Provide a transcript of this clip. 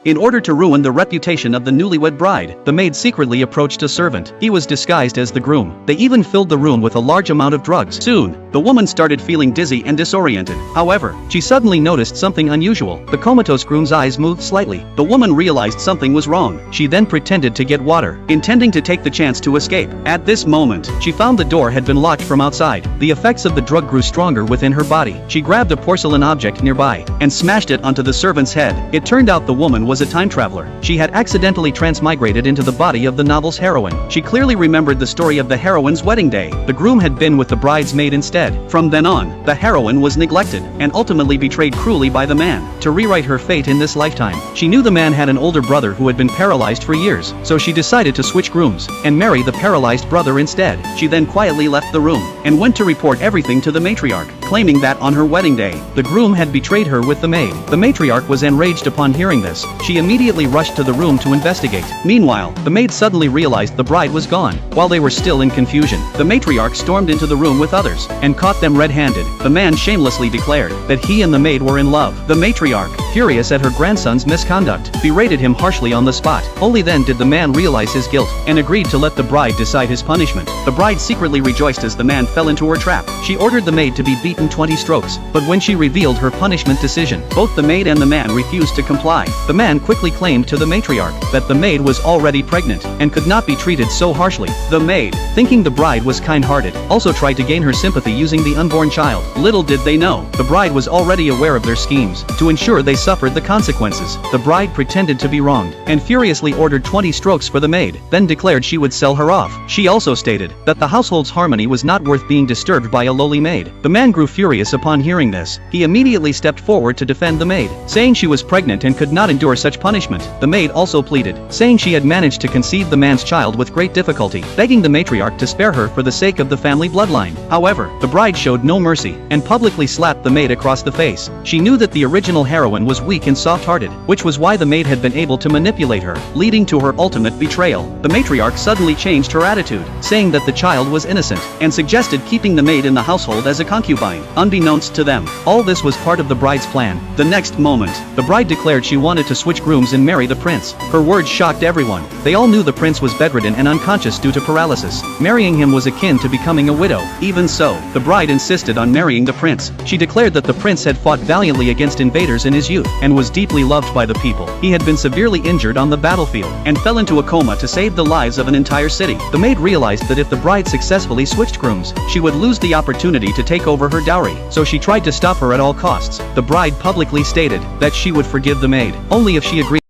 In order to ruin the reputation of the newlywed bride, the maid secretly approached a servant. He was disguised as the groom. They even filled the room with a large amount of drugs. Soon, the woman started feeling dizzy and disoriented. However, she suddenly noticed something unusual. The comatose groom's eyes moved slightly. The woman realized something was wrong. She then pretended to get water, intending to take the chance to escape. At this moment, she found the door had been locked from outside. The effects of the drug grew stronger within her body. She grabbed a porcelain object nearby and smashed it onto the servant's head. It turned out the woman was a time traveler. She had accidentally transmigrated into the body of the novel's heroine. She clearly remembered the story of the heroine's wedding day. The groom had been with the bride's maid instead. From then on, the heroine was neglected and ultimately betrayed cruelly by the man. To rewrite her fate in this lifetime, she knew the man had an older brother who had been paralyzed for years, so she decided to switch grooms and marry the paralyzed brother instead. She then quietly left the room and went to report everything to the matriarch, claiming that on her wedding day, the groom had betrayed her with the maid. The matriarch was enraged upon hearing this. She immediately rushed to the room to investigate. Meanwhile, the maid suddenly realized the bride was gone. While they were still in confusion, the matriarch stormed into the room with others and caught them red-handed. The man shamelessly declared that he and the maid were in love. The matriarch, furious at her grandson's misconduct, berated him harshly on the spot. Only then did the man realize his guilt and agreed to let the bride decide his punishment. The bride secretly rejoiced as the man fell into her trap. She ordered the maid to be beaten 20 strokes, but when she revealed her punishment decision, both the maid and the man refused to comply. The man quickly claimed to the matriarch that the maid was already pregnant and could not be treated so harshly. The maid, thinking the bride was kind-hearted, also tried to gain her sympathy using the unborn child. Little did they know, the bride was already aware of their schemes. To ensure they suffered the consequences, the bride pretended to be wronged and furiously ordered 20 strokes for the maid, then declared she would sell her off. She also stated that the household's harmony was not worth being disturbed by a lowly maid. The man grew furious upon hearing this. He immediately stepped forward to defend the maid, saying she was pregnant and could not endure such punishment. The maid also pleaded, saying she had managed to conceive the man's child with great difficulty, begging the matriarch to spare her for the sake of the family bloodline. However, the bride showed no mercy and publicly slapped the maid across the face. She knew that the original heroine was weak and soft-hearted, which was why the maid had been able to manipulate her, leading to her ultimate betrayal. The matriarch suddenly changed her attitude, saying that the child was innocent, and suggested keeping the maid in the household as a concubine. Unbeknownst to them, all this was part of the bride's plan. The next moment, the bride declared she wanted to switch grooms and marry the prince. Her words shocked everyone. They all knew the prince was bedridden and unconscious due to paralysis. Marrying him was akin to becoming a widow. Even so, the bride insisted on marrying the prince. She declared that the prince had fought valiantly against invaders in his youth and was deeply loved by the people. He had been severely injured on the battlefield and fell into a coma to save the lives of an entire city. The maid realized that if the bride successfully switched grooms, she would lose the opportunity to take over her dowry, so she tried to stop her at all costs. The bride publicly stated that she would forgive the maid only if she agreed